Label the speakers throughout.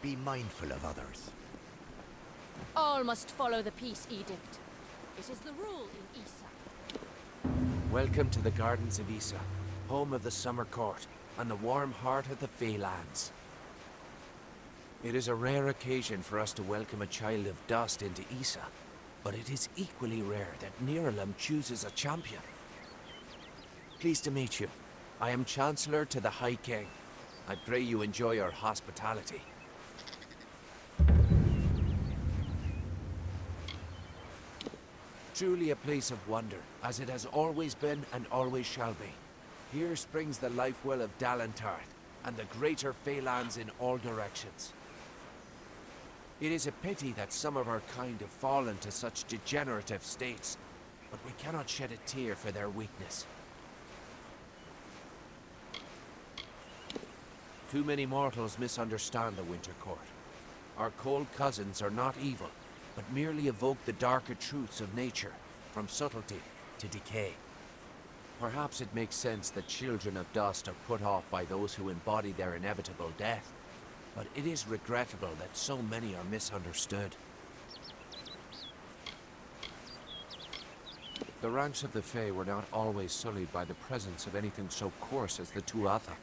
Speaker 1: Be mindful of others.
Speaker 2: All must follow the peace edict. It is the rule in Issa.
Speaker 3: Welcome to the Gardens of Issa, home of the Summer Court, and the warm heart of the Faelands. It is a rare occasion for us to welcome a child of dust into Issa, but it is equally rare that Niralim chooses a champion. Pleased to meet you. I am Chancellor to the High King. I pray you enjoy our hospitality. Truly a place of wonder, as it has always been and always shall be. Here springs the life well of Dalantarth, and the greater Faelands in all directions. It is a pity that some of our kind have fallen to such degenerative states, but we cannot shed a tear for their weakness. Too many mortals misunderstand the Winter Court. Our cold cousins are not evil, but merely evoke the darker truths of nature, from subtlety to decay. Perhaps it makes sense that children of dust are put off by those who embody their inevitable death, but it is regrettable that so many are misunderstood. The ranks of the Fae were not always sullied by the presence of anything so coarse as the Tuatha.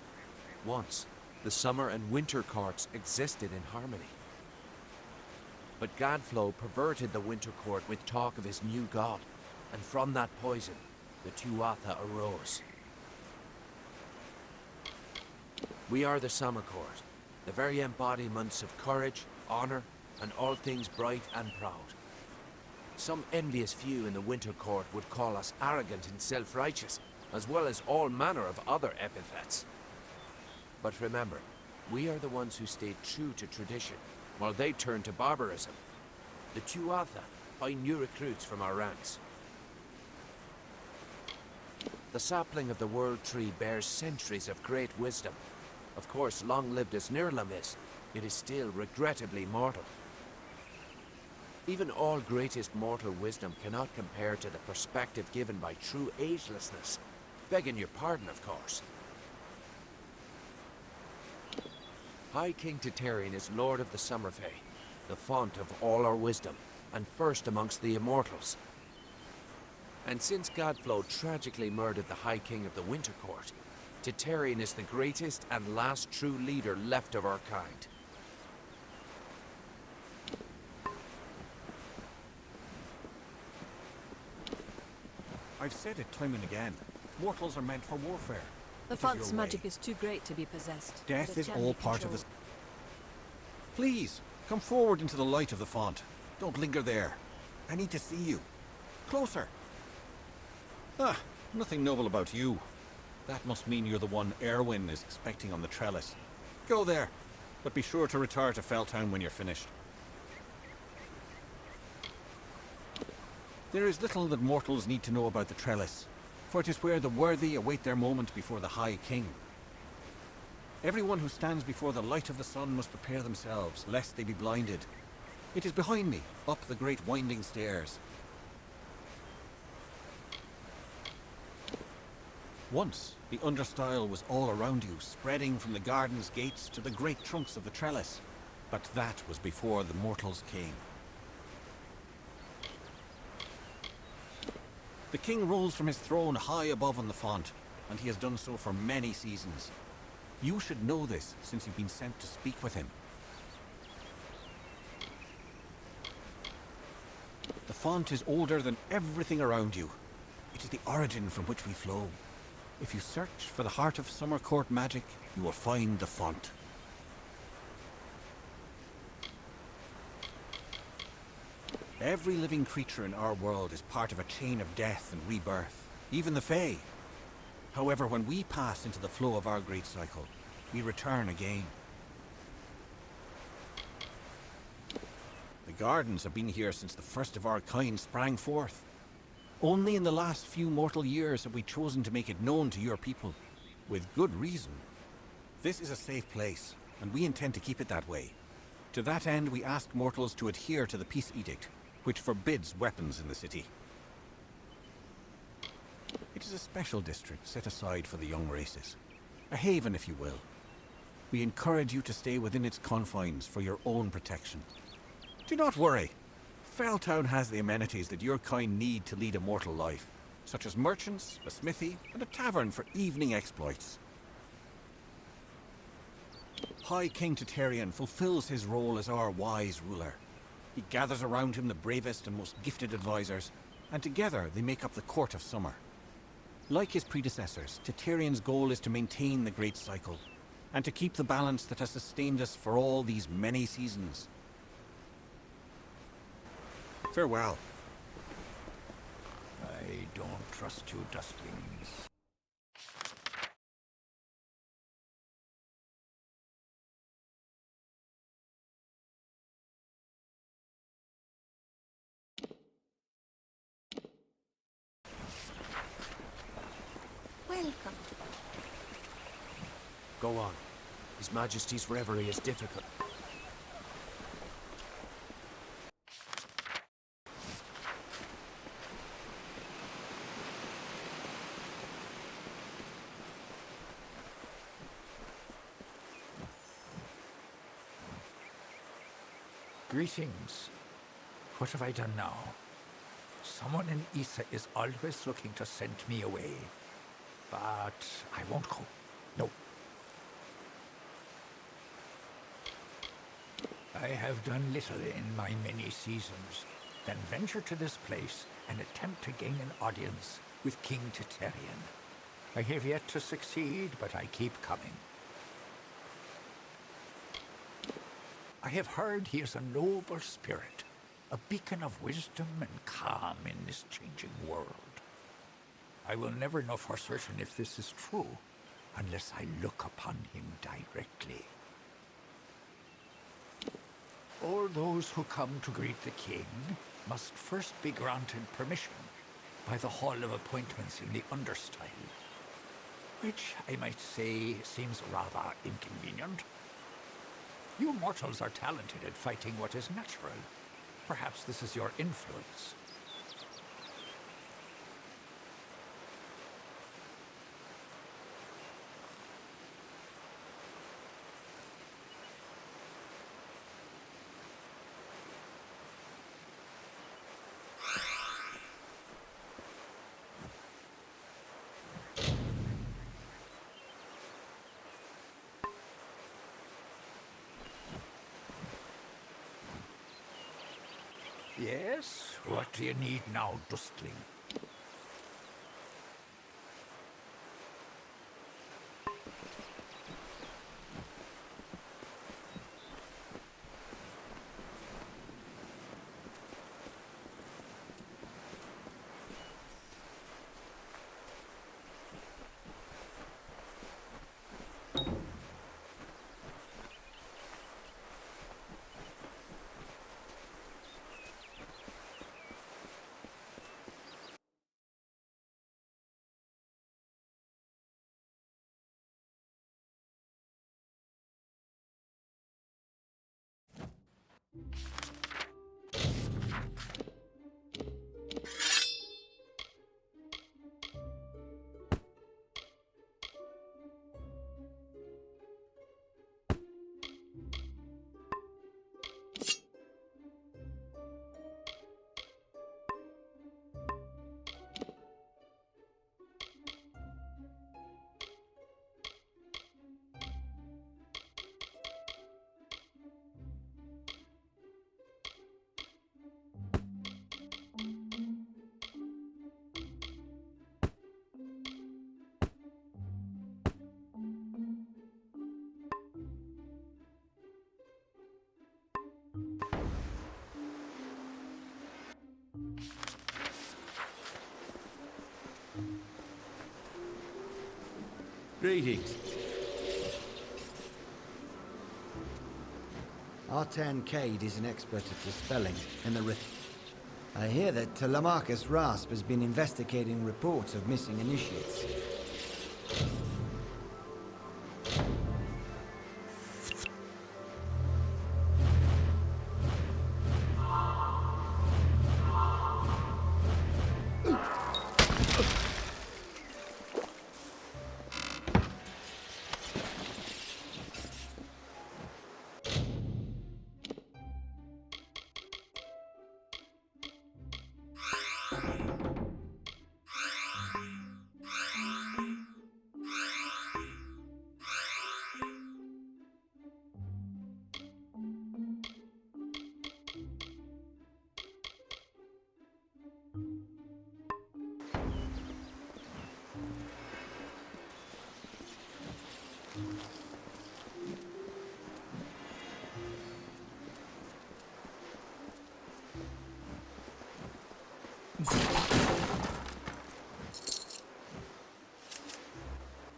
Speaker 3: Once, the Summer and Winter Courts existed in harmony. But Gadflow perverted the Winter Court with talk of his new god, and from that poison, the Tuatha arose. We are the Summer Court, the very embodiments of courage, honor, and all things bright and proud. Some envious few in the Winter Court would call us arrogant and self-righteous, as well as all manner of other epithets. But remember, we are the ones who stayed true to tradition, while they turned to barbarism. The Tuatha find new recruits from our ranks. The sapling of the World Tree bears centuries of great wisdom. Of course, long-lived as Niralim is, it is still regrettably mortal. Even all greatest mortal wisdom cannot compare to the perspective given by true agelessness. Begging your pardon, of course. High King Tirnoch is Lord of the Summer Fae, the font of all our wisdom, and first amongst the immortals. And since Gadflow tragically murdered the High King of the Winter Court, Tirnoch is the greatest and last true leader left of our kind.
Speaker 4: I've said it time and again. Mortals are meant for warfare.
Speaker 5: The font's magic is too great to be possessed.
Speaker 4: Death is all part of this. Please, come forward into the light of the font. Don't linger there. I need to see you. Closer. Ah, nothing noble about you. That must mean you're the one Erwin is expecting on the trellis. Go there, but be sure to retire to Felltown when you're finished. There is little that mortals need to know about the trellis, for it is where the worthy await their moment before the High King. Everyone who stands before the light of the sun must prepare themselves, lest they be blinded. It is behind me, up the great winding stairs. Once, the understyle was all around you, spreading from the garden's gates to the great trunks of the trellis. But that was before the mortals came. The king rules from his throne high above on the font, and he has done so for many seasons. You should know this, since you've been sent to speak with him. The font is older than everything around you. It is the origin from which we flow. If you search for the heart of Summer Court magic, you will find the font. Every living creature in our world is part of a chain of death and rebirth, even the Fae. However, when we pass into the flow of our great cycle, we return again. The gardens have been here since the first of our kind sprang forth. Only in the last few mortal years have we chosen to make it known to your people, with good reason. This is a safe place, and we intend to keep it that way. To that end, we ask mortals to adhere to the Peace Edict, which forbids weapons in the city. It is a special district set aside for the young races. A haven, if you will. We encourage you to stay within its confines for your own protection. Do not worry. Felltown has the amenities that your kind need to lead a mortal life, such as merchants, a smithy, and a tavern for evening exploits. High King Tirnoch fulfills his role as our wise ruler. He gathers around him the bravest and most gifted advisors, and together they make up the Court of Summer. Like his predecessors, Tirnoch's goal is to maintain the Great Cycle, and to keep the balance that has sustained us for all these many seasons. Farewell.
Speaker 1: I don't trust you, Dustlings.
Speaker 2: Welcome.
Speaker 3: Go on. His Majesty's reverie is difficult.
Speaker 1: Greetings. What have I done now? Someone in Issa is always looking to send me away. But I won't go. No. I have done little in my many seasons, than venture to this place and attempt to gain an audience with King Tirnoch. I have yet to succeed, but I keep coming. I have heard he is a noble spirit, a beacon of wisdom and calm in this changing world. I will never know for certain if this is true, unless I look upon him directly. All those who come to greet the king must first be granted permission by the Hall of Appointments in the Understyle, which I might say seems rather inconvenient. You mortals are talented at fighting what is natural. Perhaps this is your influence. Yes? What do you need now, Dustling?
Speaker 6: Greetings.
Speaker 7: Artan Cade is an expert at dispelling in the rift. I hear that Telemachus Rasp has been investigating reports of missing initiates.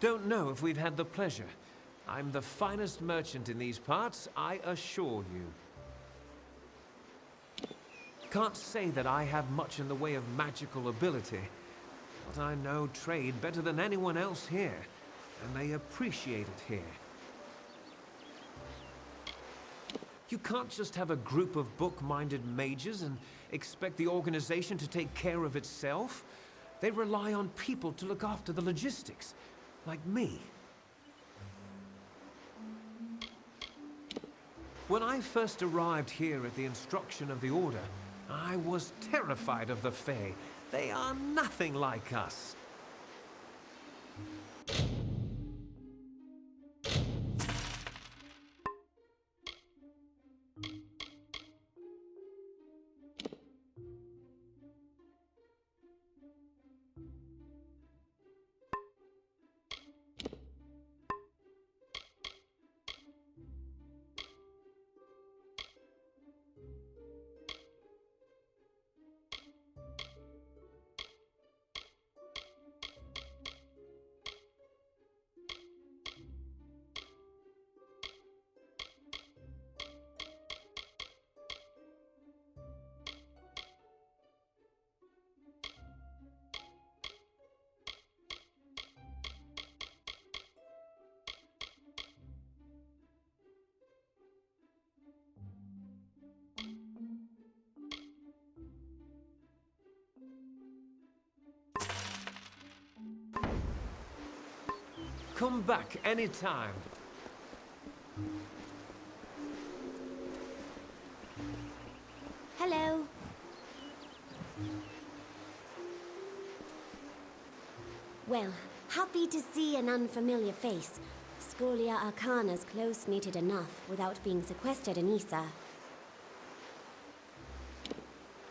Speaker 6: Don't know if we've had the pleasure. I'm the finest merchant in these parts, I assure you. Can't say that I have much in the way of magical ability, but I know trade better than anyone else here, and they appreciate it here. You can't just have a group of book-minded mages and expect the organization to take care of itself. They rely on people to look after the logistics, like me. When I first arrived here at the instruction of the Order, I was terrified of the Fae. They are nothing like us. Come back anytime.
Speaker 8: Hello. Well, happy to see an unfamiliar face. Scholia Arcana's close-knitted enough without being sequestered in Issa.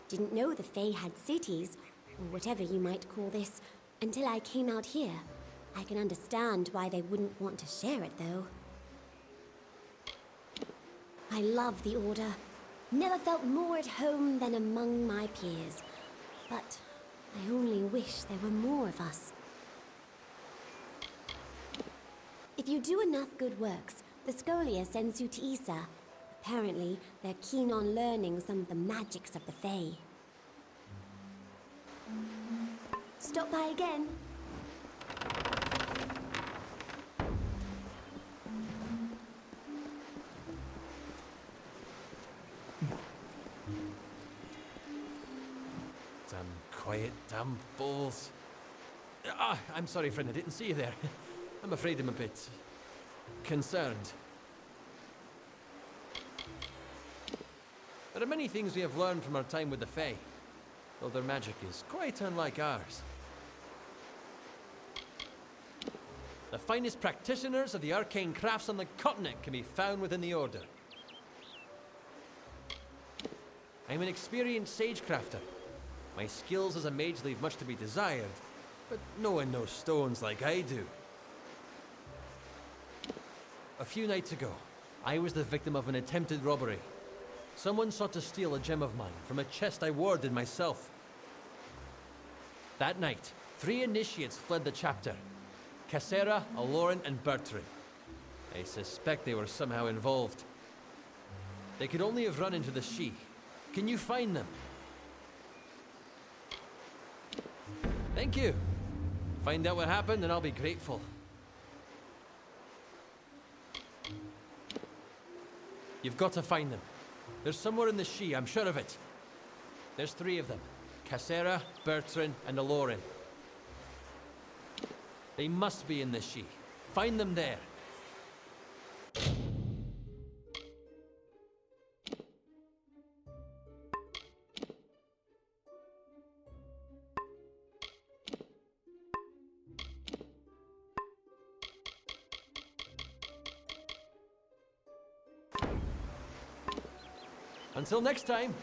Speaker 8: Didn't know the Fae had cities, or whatever you might call this, until I came out here. I can understand why they wouldn't want to share it, though. I love the Order. Never felt more at home than among my peers. But I only wish there were more of us. If you do enough good works, the Scholia sends you to Issa. Apparently, they're keen on learning some of the magics of the Fae. Stop by again.
Speaker 9: Damn quiet, damn fools. I'm sorry, friend, I didn't see you there. I'm afraid I'm a bit concerned. There are many things we have learned from our time with the Fae, though their magic is quite unlike ours. The finest practitioners of the arcane crafts on the continent can be found within the Order. I'm an experienced sagecrafter. My skills as a mage leave much to be desired, but no one knows stones like I do. A few nights ago, I was the victim of an attempted robbery. Someone sought to steal a gem of mine from a chest I warded myself. That night, 3 initiates fled the chapter. Cassera, Aloran, and Bertrand. I suspect they were somehow involved. They could only have run into the She. Can you find them? Thank you. Find out what happened and I'll be grateful. You've got to find them. They're somewhere in the She, I'm sure of it. There's 3 of them. Cassera, Bertrand, and Aloran. They must be in the She. Find them there. Until next time.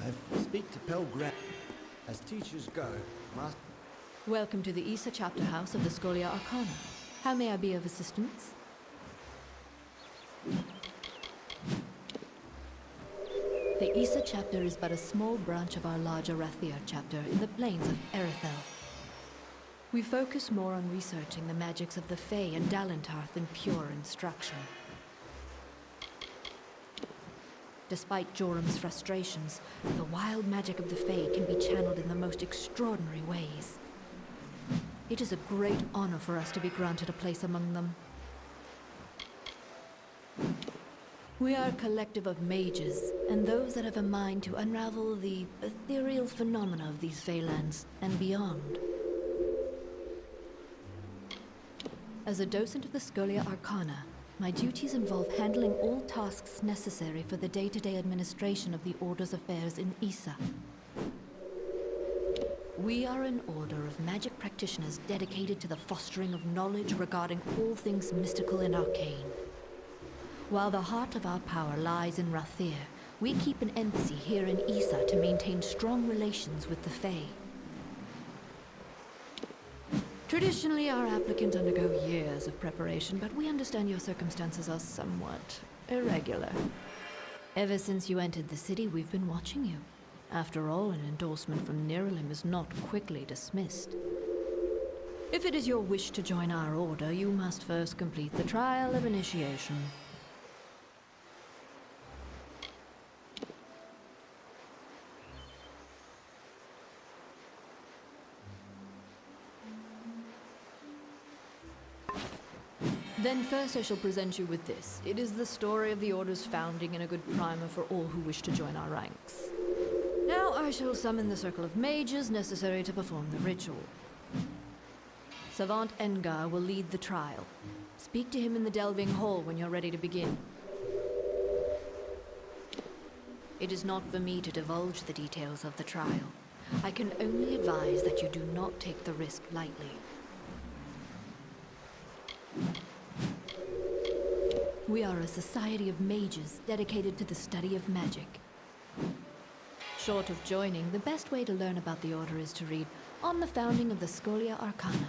Speaker 7: I speak to Pelgrim. As teachers go, Master.
Speaker 5: Welcome to the Issa chapter house of the Scholia Arcana. How may I be of assistance? The Issa chapter is but a small branch of our larger Rathir chapter in the plains of Erethel. We focus more on researching the magics of the Fae and Dalentarth than pure instruction. Despite Jorum's frustrations, the wild magic of the Fae can be channeled in the most extraordinary ways. It is a great honor for us to be granted a place among them. We are a collective of mages, and those that have a mind to unravel the ethereal phenomena of these Faelands and beyond. As a docent of the Scholia Arcana, my duties involve handling all tasks necessary for the day-to-day administration of the Order's affairs in Issa. We are an order of magic practitioners dedicated to the fostering of knowledge regarding all things mystical and arcane. While the heart of our power lies in Rathir, we keep an embassy here in Issa to maintain strong relations with the Fae. Traditionally, our applicants undergo years of preparation, but we understand your circumstances are somewhat irregular. Ever since you entered the city, we've been watching you. After all, an endorsement from Niralim is not quickly dismissed. If it is your wish to join our order, you must first complete the trial of initiation. Then first I shall present you with this. It is the story of the Order's founding and a good primer for all who wish to join our ranks. Now I shall summon the circle of mages necessary to perform the ritual. Savant Engar will lead the trial. Speak to him in the Delving Hall when you're ready to begin. It is not for me to divulge the details of the trial. I can only advise that you do not take the risk lightly. We are a society of mages dedicated to the study of magic. Short of joining, the best way to learn about the Order is to read On the Founding of the Scholia Arcana.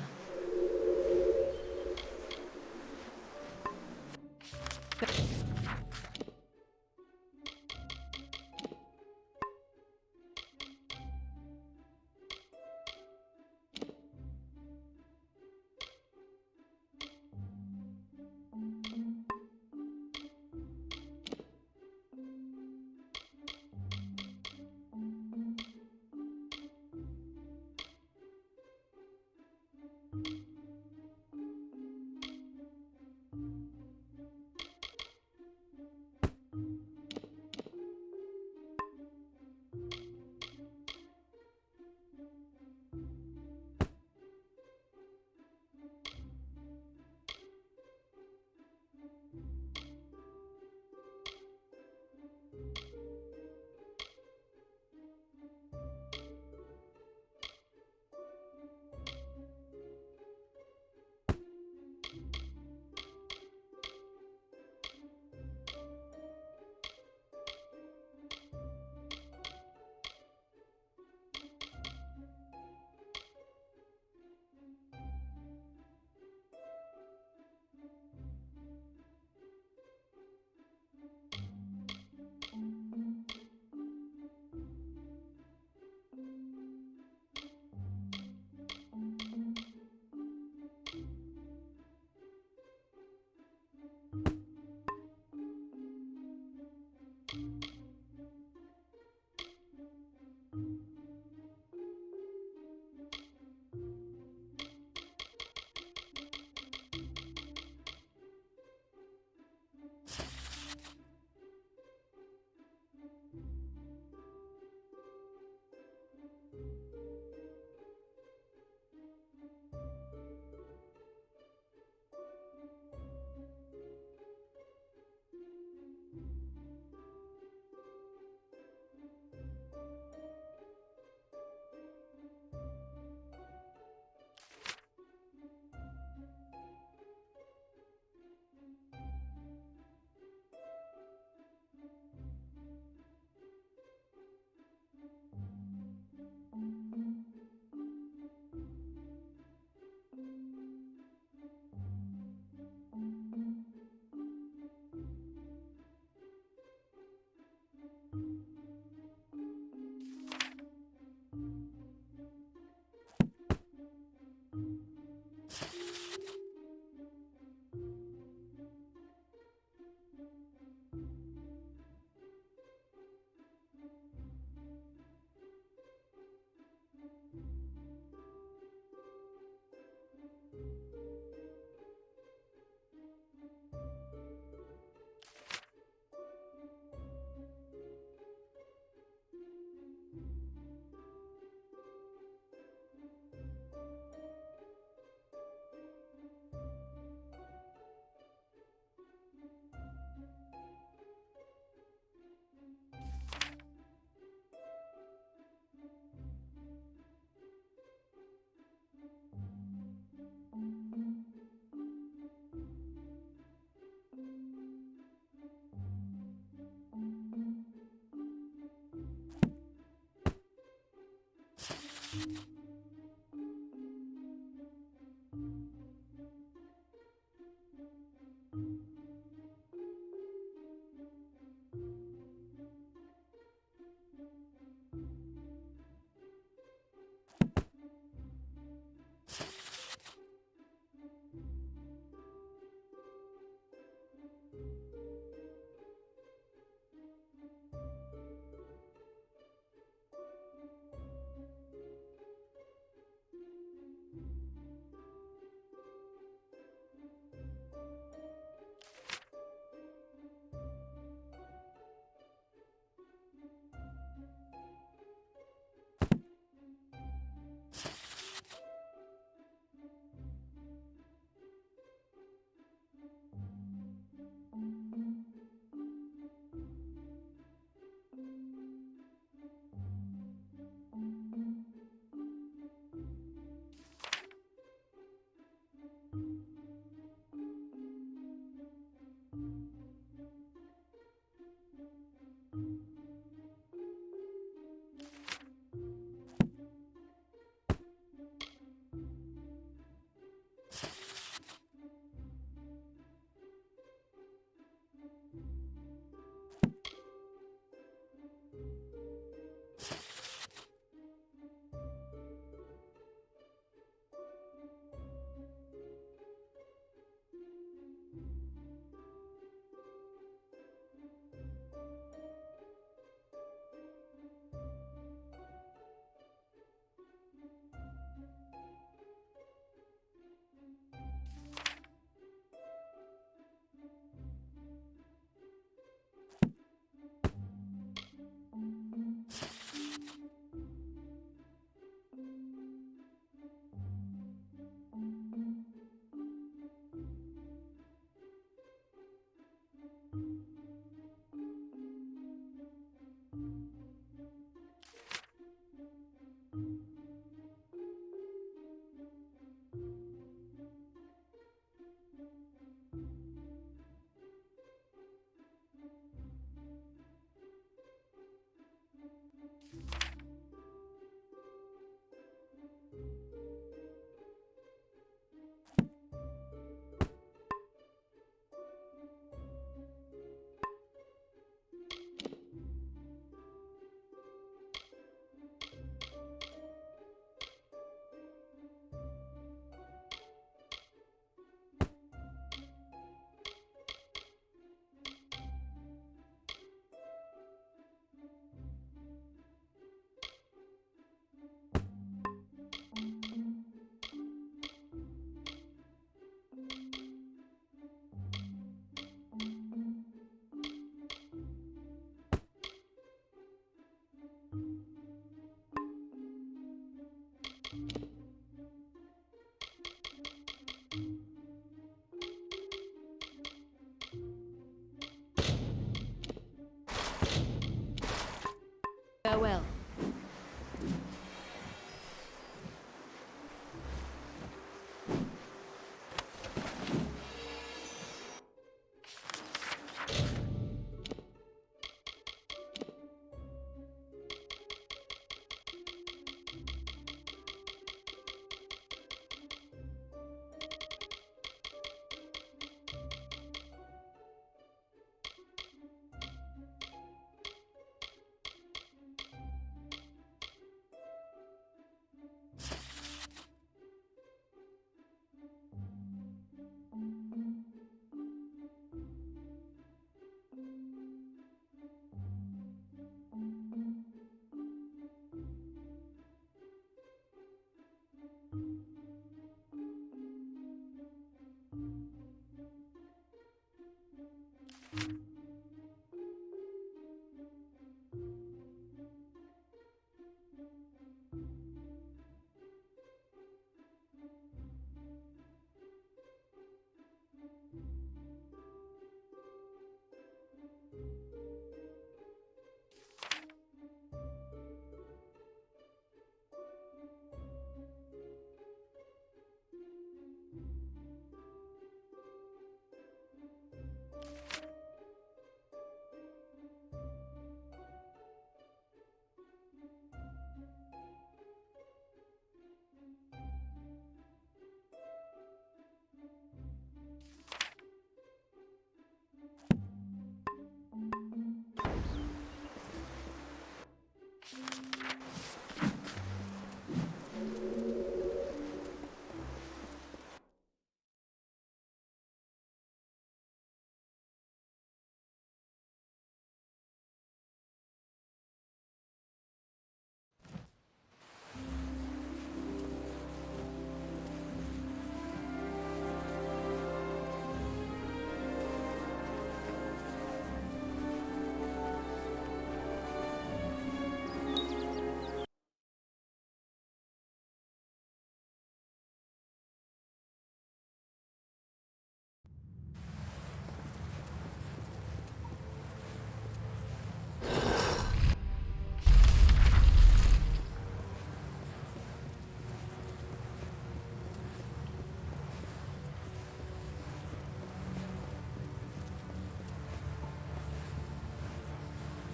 Speaker 5: Farewell.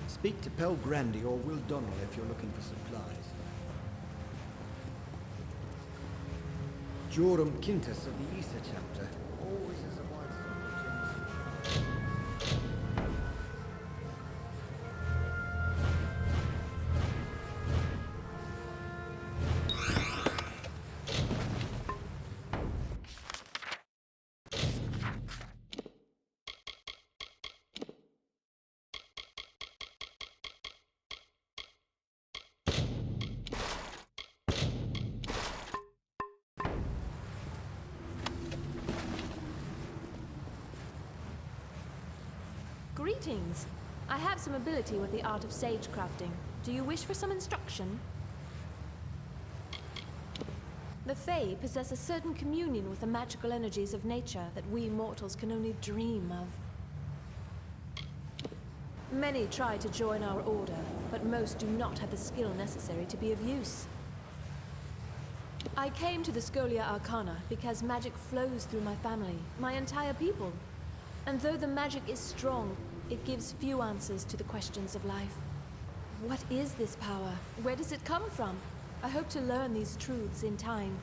Speaker 7: Speak to Pel Grandy or Will Donnell if you're looking for supplies. Joram Quintus of the Issa chapter always has a wide stock of gems.
Speaker 10: Greetings. I have some ability with the art of sage crafting. Do you wish for some instruction? The Fae possess a certain communion with the magical energies of nature that we mortals can only dream of. Many try to join our order, but most do not have the skill necessary to be of use. I came to the Scholia Arcana because magic flows through my family, my entire people. And though the magic is strong, it gives few answers to the questions of life. What is this power? Where does it come from? I hope to learn these truths in time.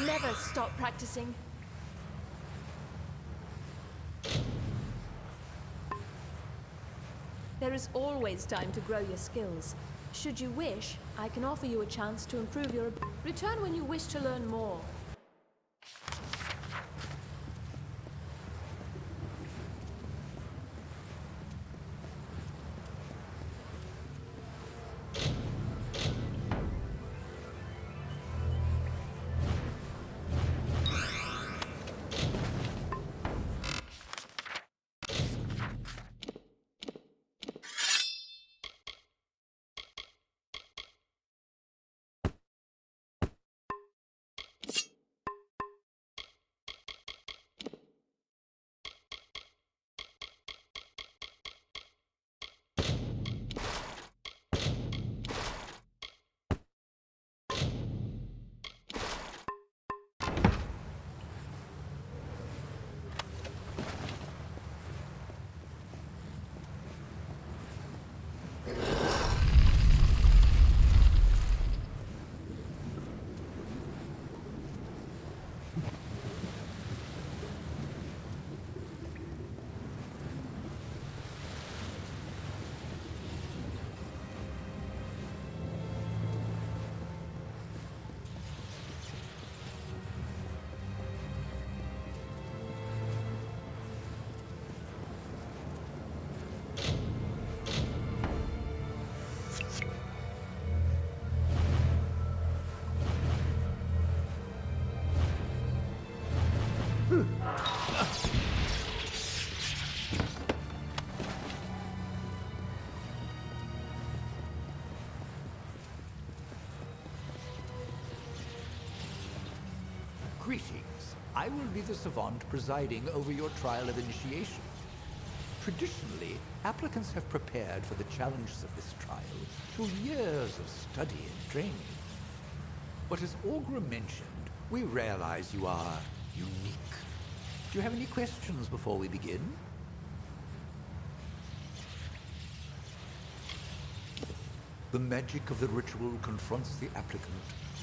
Speaker 10: Never stop practicing. There is always time to grow your skills. Should you wish, I can offer you a chance to improve your ability. Return when you wish to learn more.
Speaker 1: Greetings. I will be the savant presiding over your trial of initiation. Traditionally, applicants have prepared for the challenges of this trial through years of study and training. But as Augur mentioned, we realize you are unique. Do you have any questions before we begin? The magic of the ritual confronts the applicant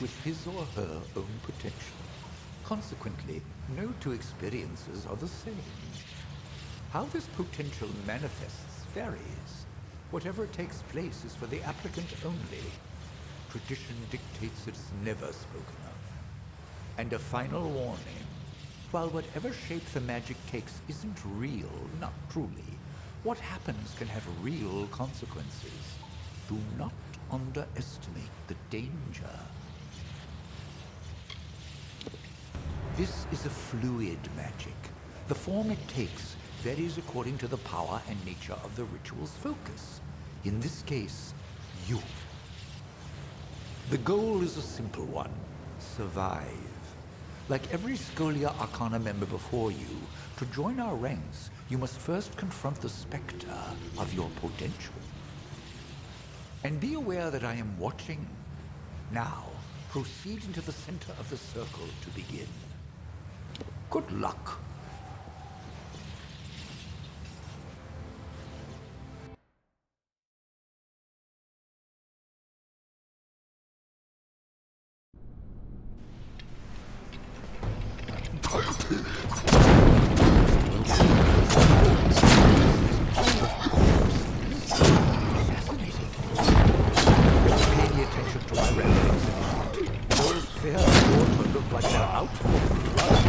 Speaker 1: with his or her own potential. Consequently, no two experiences are the same. How this potential manifests varies. Whatever takes place is for the applicant only. Tradition dictates it is never spoken of. And a final warning. While whatever shape the magic takes isn't real, not truly, what happens can have real consequences. Do not underestimate the danger. This is a fluid magic. The form it takes varies according to the power and nature of the ritual's focus. In this case, you. The goal is a simple one. Survive. Like every Scholia Arcana member before you, to join our ranks, you must first confront the specter of your potential. And be aware that I am watching. Now, proceed into the center of the circle to begin. Good luck. Fascinating. Pay any attention to my reference. Those fair water look like they're out for blood.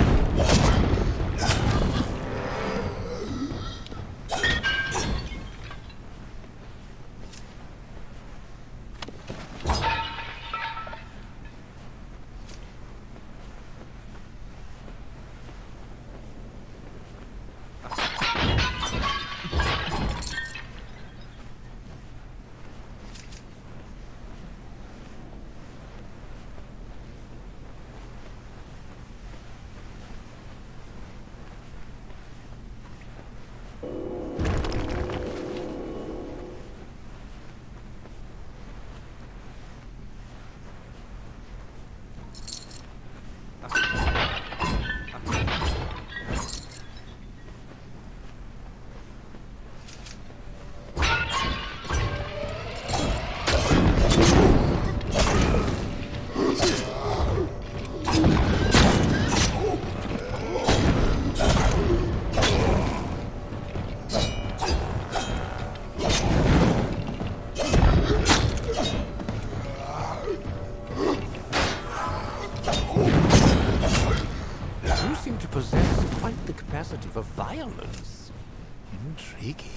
Speaker 1: For violence. Intriguing.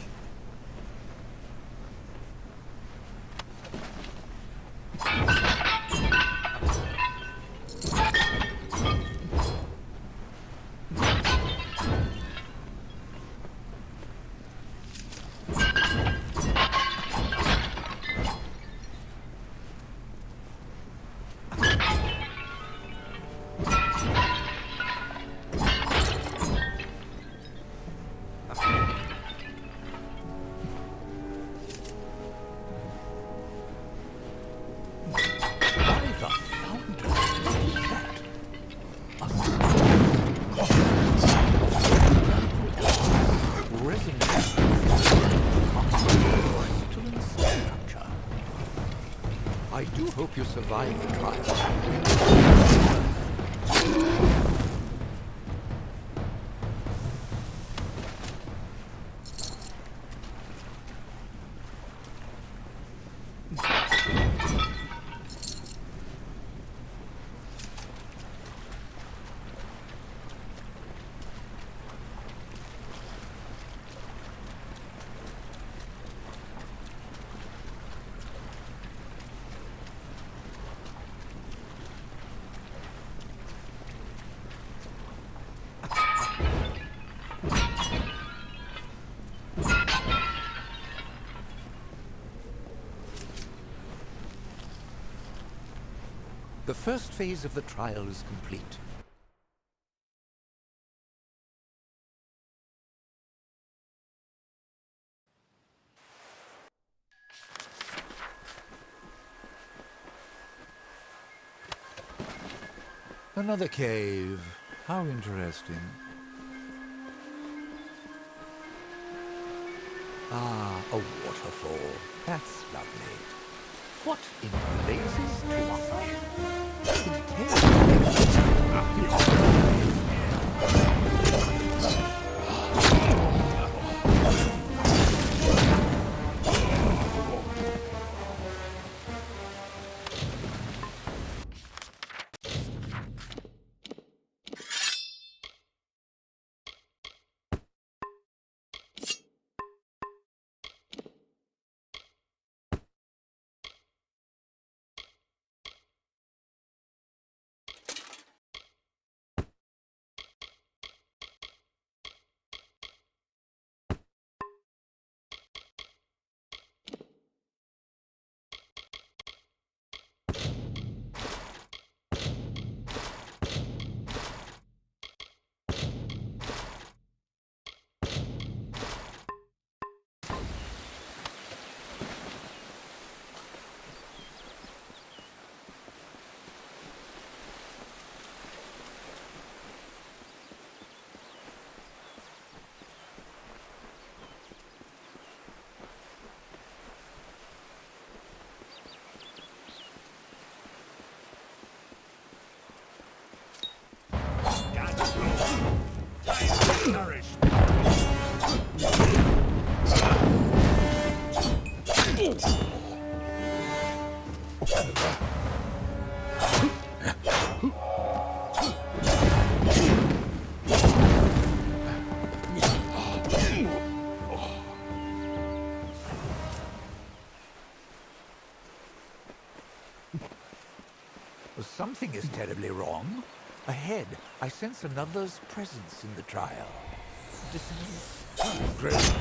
Speaker 1: I do hope you survive the trial. first phase of the trial is complete. Another cave. How interesting. Ah, a waterfall. That's lovely. What in blazes Something is terribly wrong. Ahead, I sense another's presence in the trial. Dissonance. Great.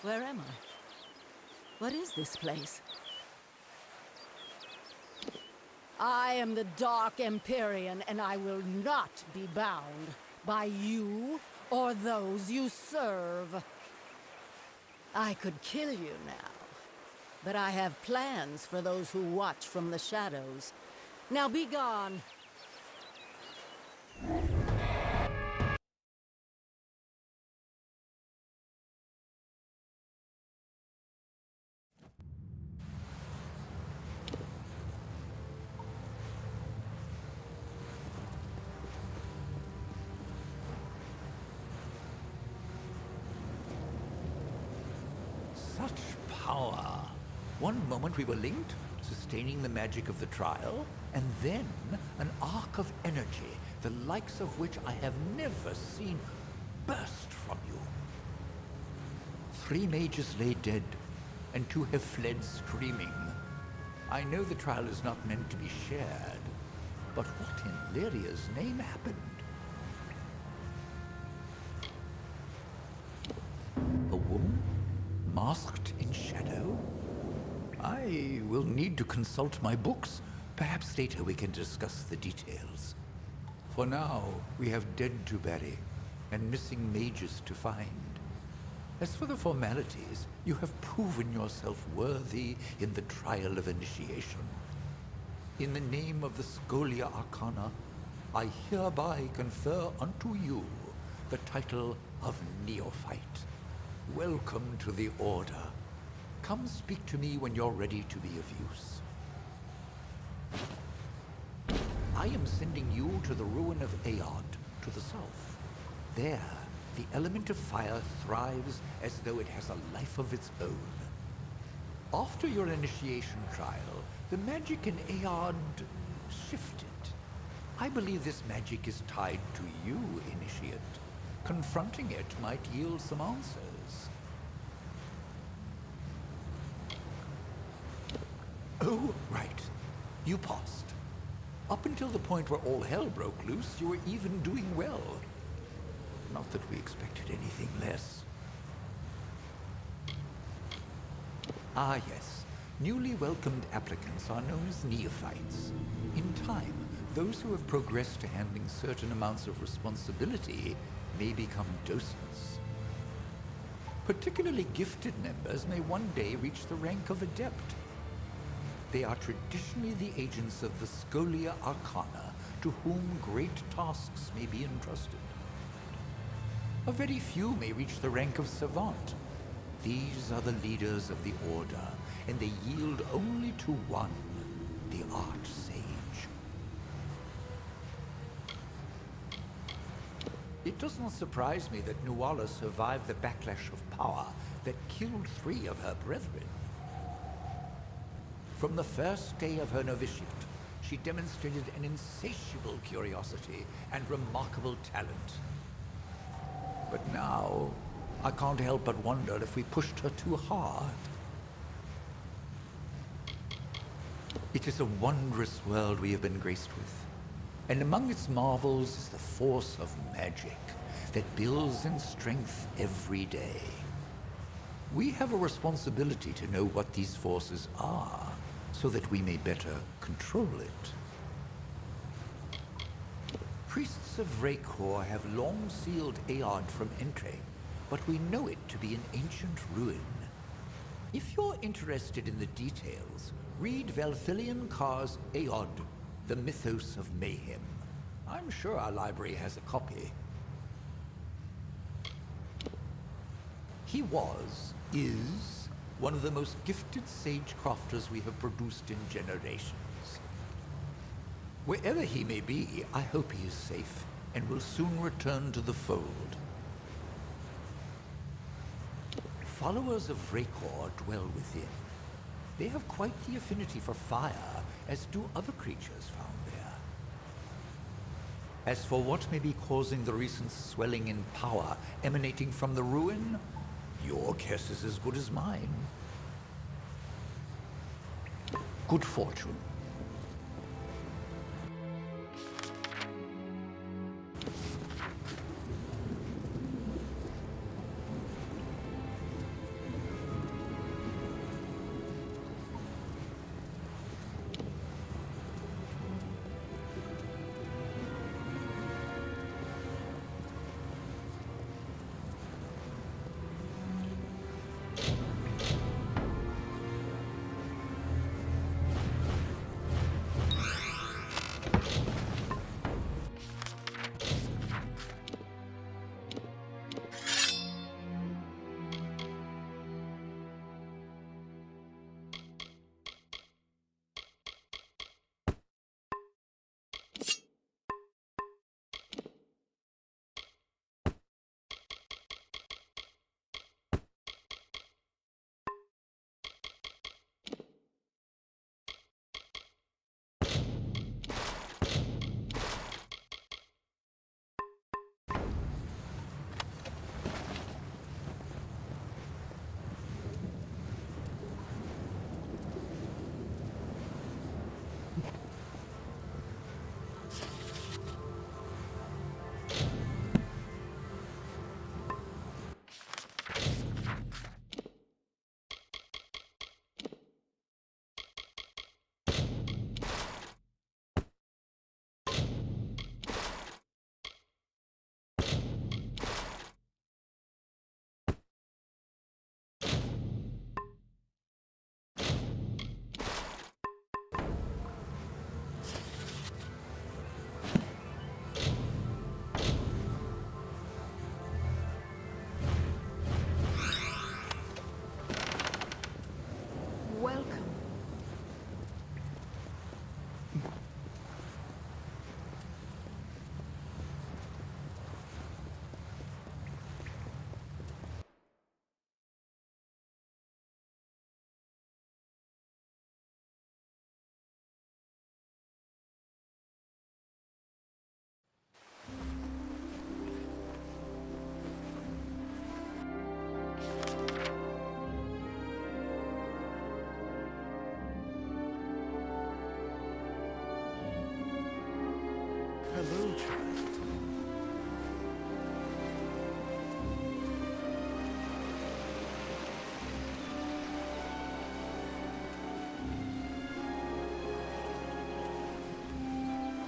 Speaker 11: Where am I? What is this place?
Speaker 2: I am the Dark Empyrean, and I will not be bound by you or those you serve. I could kill you now, but I have plans for those who watch from the shadows. Now be gone.
Speaker 1: Such power. One moment we were linked, sustaining the magic of the trial, and then an arc of energy, the likes of which I have never seen, burst from you. 3 mages lay dead, and 2 have fled screaming. I know the trial is not meant to be shared, but what in Lyria's name happened? A woman? Masked in shadow? I will need to consult my books. Perhaps later we can discuss the details. For now, we have dead to bury and missing mages to find. As for the formalities, you have proven yourself worthy in the trial of initiation. In the name of the Scholia Arcana, I hereby confer unto you the title of Neophyte. Welcome to the Order. Come speak to me when you're ready to be of use. I am sending you to the ruin of Aod, to the south. There, the element of fire thrives as though it has a life of its own. After your initiation trial, the magic in Aod shifted. I believe this magic is tied to you, Initiate. Confronting it might yield some answers. Oh, right. You passed. Up until the point where all hell broke loose, you were even doing well. Not that we expected anything less. Ah, yes. Newly welcomed applicants are known as neophytes. In time, those who have progressed to handling certain amounts of responsibility may become docents. Particularly gifted members may one day reach the rank of adept. They are traditionally the agents of the Scholia Arcana, to whom great tasks may be entrusted. A very few may reach the rank of savant. These are the leaders of the Order, and they yield only to one, the Archsage. It does not surprise me that Nuala survived the backlash of power that killed 3 of her brethren. From the first day of her novitiate, she demonstrated an insatiable curiosity and remarkable talent. But now, I can't help but wonder if we pushed her too hard. It is a wondrous world we have been graced with, and among its marvels is the force of magic that builds in strength every day. We have a responsibility to know what these forces are, so that we may better control it. Priests of Raycor have long sealed Aod from entry, but we know it to be an ancient ruin. If you're interested in the details, read Velthilion Carr's Aod, the Mythos of Mayhem. I'm sure our library has a copy. He is, one of the most gifted sage-crafters we have produced in generations. Wherever he may be, I hope he is safe and will soon return to the fold. Followers of Raycor dwell within. They have quite the affinity for fire, as do other creatures found there. As for what may be causing the recent swelling in power emanating from the ruin, your guess is as good as mine. Good fortune.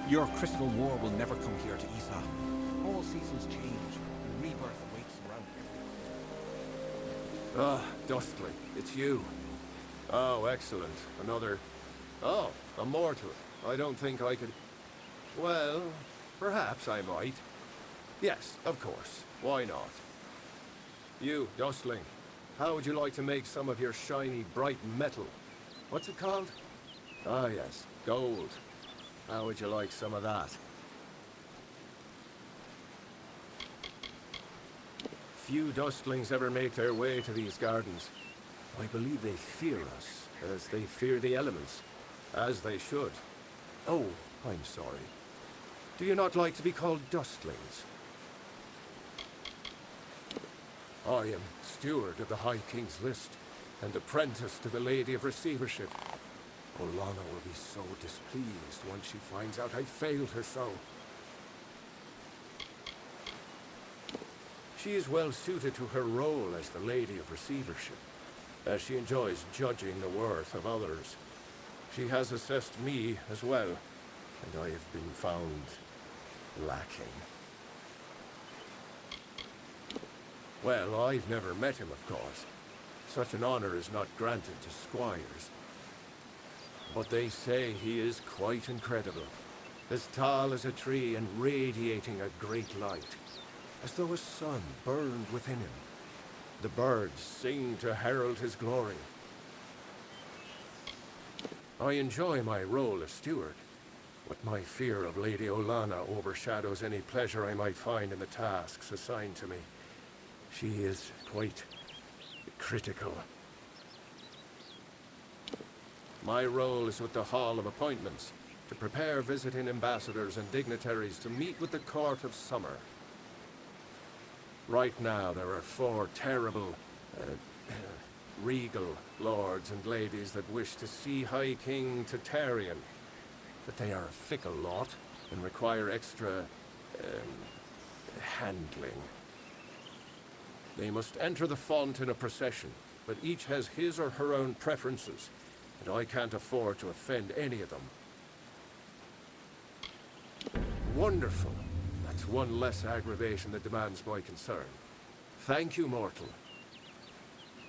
Speaker 4: Your crystal war will never come here to Isa. All seasons change, and rebirth awaits around every corner.
Speaker 12: Ah, Dustling, it's you. Oh, excellent. Another... Oh, a mortal. I don't think I could... Well, perhaps I might. Yes, of course. Why not? You, Dustling, how would you like to make some of your shiny, bright metal? What's it called? Ah, yes, gold. How would you like some of that? Few Dustlings ever make their way to these gardens. I believe they fear us, as they fear the elements. As they should. Oh, I'm sorry. Do you not like to be called Dustlings? I am steward of the High King's List, and apprentice to the Lady of Receivership. Olana will be so displeased once she finds out I failed her so. She is well suited to her role as the Lady of Receivership, as she enjoys judging the worth of others. She has assessed me as well, and I have been found lacking. Well, I've never met him, of course. Such an honor is not granted to squires. But they say he is quite incredible. As tall as a tree and radiating a great light, as though a sun burned within him. The birds sing to herald his glory. I enjoy my role as steward, but my fear of Lady Olana overshadows any pleasure I might find in the tasks assigned to me. She is quite critical. My role is with the Hall of Appointments, to prepare visiting ambassadors and dignitaries to meet with the Court of Summer. Right now, there are 4 terrible, regal lords and ladies that wish to see High King Tatarian. But they are a fickle lot and require extra, handling. They must enter the font in a procession, but each has his or her own preferences, and I can't afford to offend any of them. Wonderful. That's one less aggravation that demands my concern. Thank you, mortal.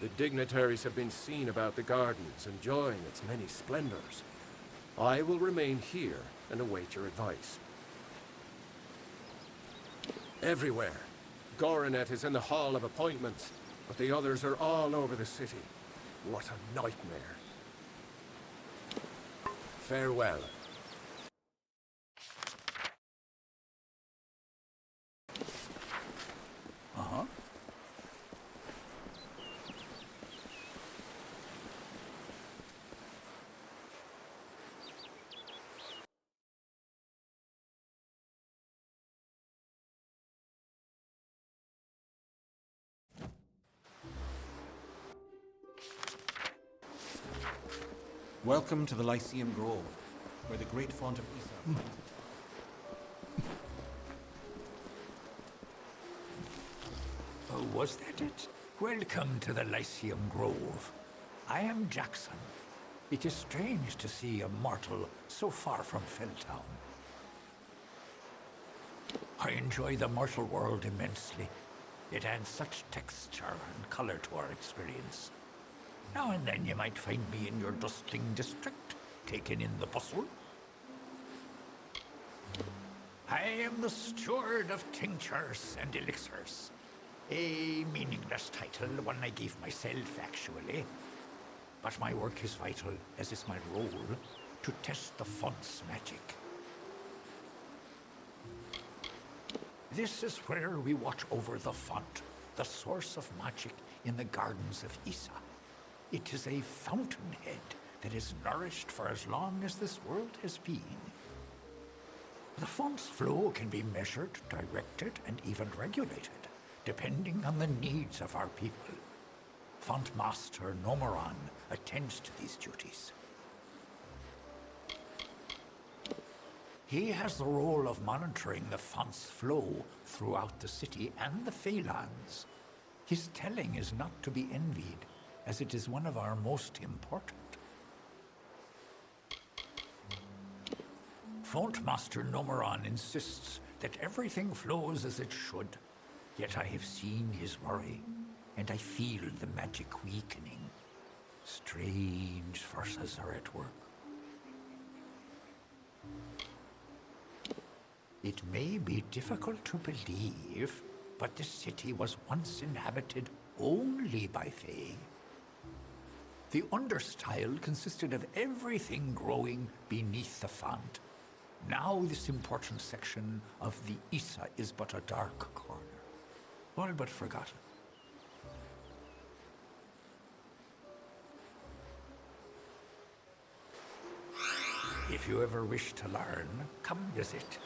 Speaker 12: The dignitaries have been seen about the gardens, enjoying its many splendors. I will remain here and await your advice. Everywhere. Goronet is in the Hall of Appointments, but the others are all over the city. What a nightmare. Farewell.
Speaker 1: Uh-huh.
Speaker 4: Welcome to the Lyceum Grove, where the great font of Isa finds its...
Speaker 1: Oh, was that it? Welcome to the Lyceum Grove. I am Jackson. It is strange to see a mortal so far from Felltown. I enjoy the mortal world immensely. It adds such texture and color to our experience. Now and then you might find me in your dustling district, taking in the bustle. I am the steward of tinctures and elixirs. A meaningless title, one I gave myself, actually. But my work is vital, as is my role, to test the font's magic. This is where we watch over the font, the source of magic in the gardens of Isa. It is a fountainhead that is nourished for as long as this world has been. The font's flow can be measured, directed, and even regulated, depending on the needs of our people. Font Master Nomoran attends to these duties. He has the role of monitoring the font's flow throughout the city and the Faelands. His telling is not to be envied, as it is one of our most important. Font Master Nomeron insists that everything flows as it should. Yet I have seen his worry, and I feel the magic weakening. Strange forces are at work. It may be difficult to believe, but the city was once inhabited only by Fae. The understyle consisted of everything growing beneath the font. Now this important section of the Isa is but a dark corner, all but forgotten. If you ever wish to learn, come visit.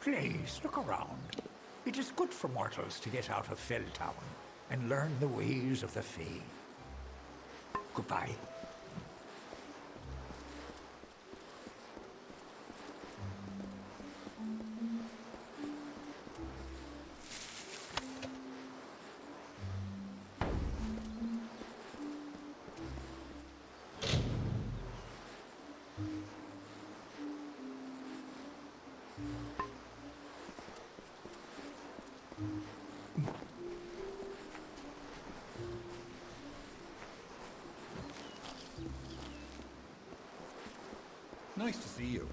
Speaker 1: Please, look around. It is good for mortals to get out of Felltown and learn the ways of the Fae. Goodbye.
Speaker 4: Nice to see you.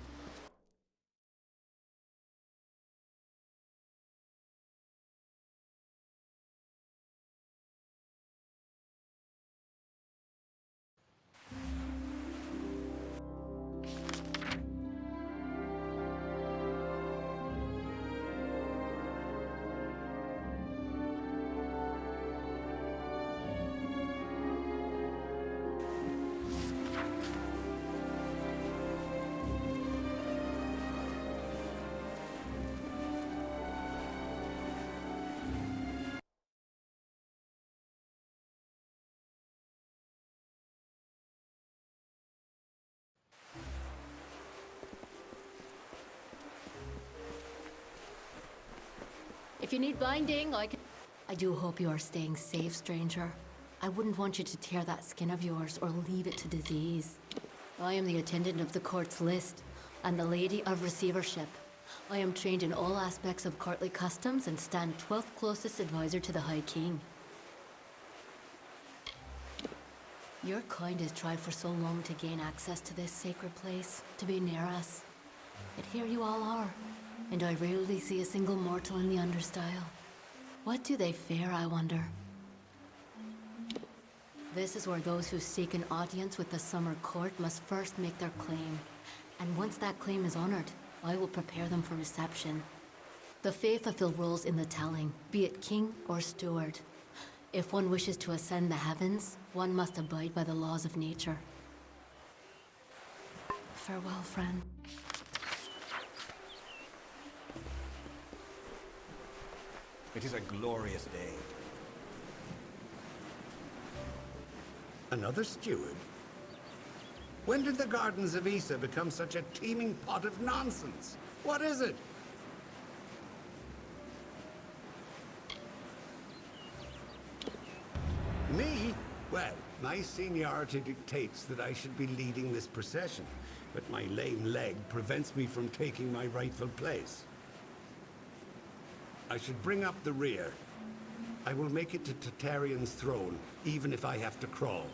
Speaker 5: If you need binding, I can... I do hope you are staying safe, stranger. I wouldn't want you to tear that skin of yours or leave it to disease. I am the attendant of the court's list, and the lady of receivership. I am trained in all aspects of courtly customs and stand 12th closest advisor to the High King. Your kind has tried for so long to gain access to this sacred place, to be near us. But here you all are, and I rarely see a single mortal in the understyle. What do they fear, I wonder? This is where those who seek an audience with the Summer Court must first make their claim. And once that claim is honored, I will prepare them for reception. The Fae fulfill roles in the telling, be it king or steward. If one wishes to ascend the heavens, one must abide by the laws of nature. Farewell, friend.
Speaker 4: It is a glorious day.
Speaker 13: Another steward? When did the gardens of Isa become such a teeming pot of nonsense? What is it? Me? Well, my seniority dictates that I should be leading this procession, but my lame leg prevents me from taking my rightful place. I should bring up the rear. I will make it to Tartarean's throne, even if I have to crawl.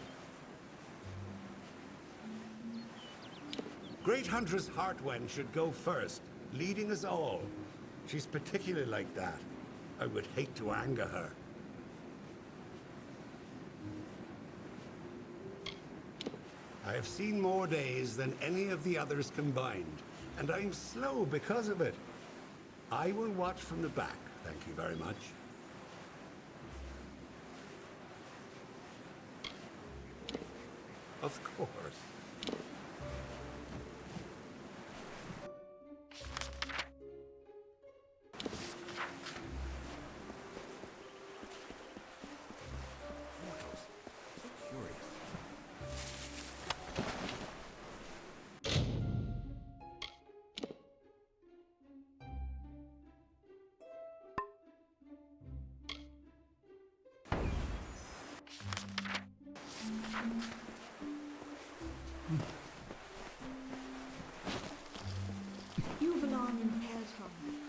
Speaker 13: Great Huntress Heartwen should go first, leading us all. She's particularly like that. I would hate to anger her. I have seen more days than any of the others combined, and I'm slow because of it. I will watch from the back, thank you very much. Of course.
Speaker 14: on in Felton.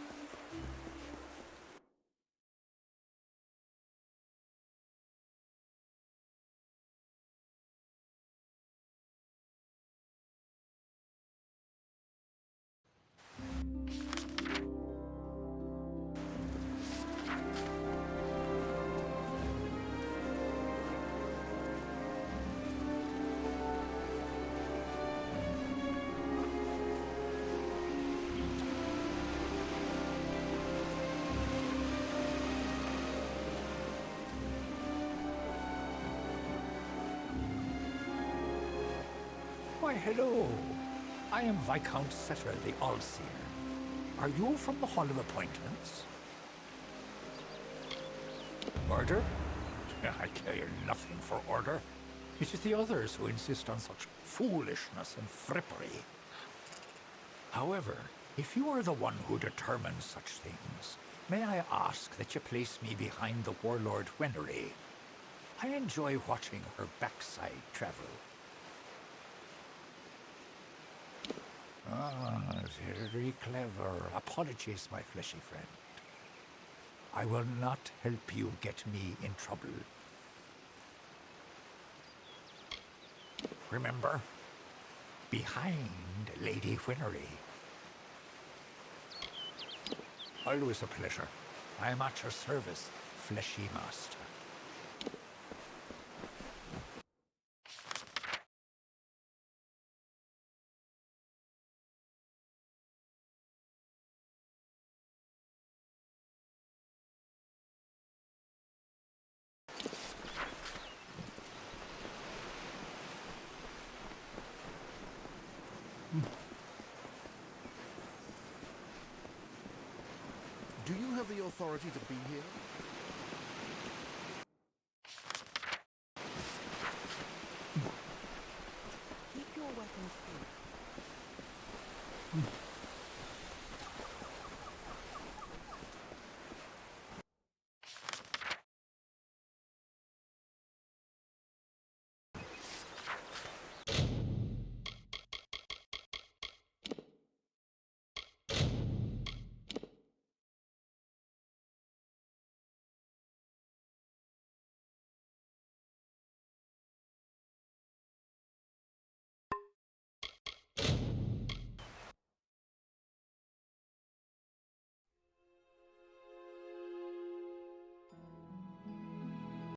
Speaker 1: Why, hello. I am Viscount Setter the Allseer. Are you from the Hall of Appointments? Order? I care nothing for order. It is the others who insist on such foolishness and frippery. However, if you are the one who determines such things, may I ask that you place me behind the warlord Wenery? I enjoy watching her backside travel. Ah, very clever. Apologies, my fleshy friend. I will not help you get me in trouble. Remember, behind Lady Whinery. Always a pleasure. I am at your service, fleshy master.
Speaker 15: Do you have the authority to be here?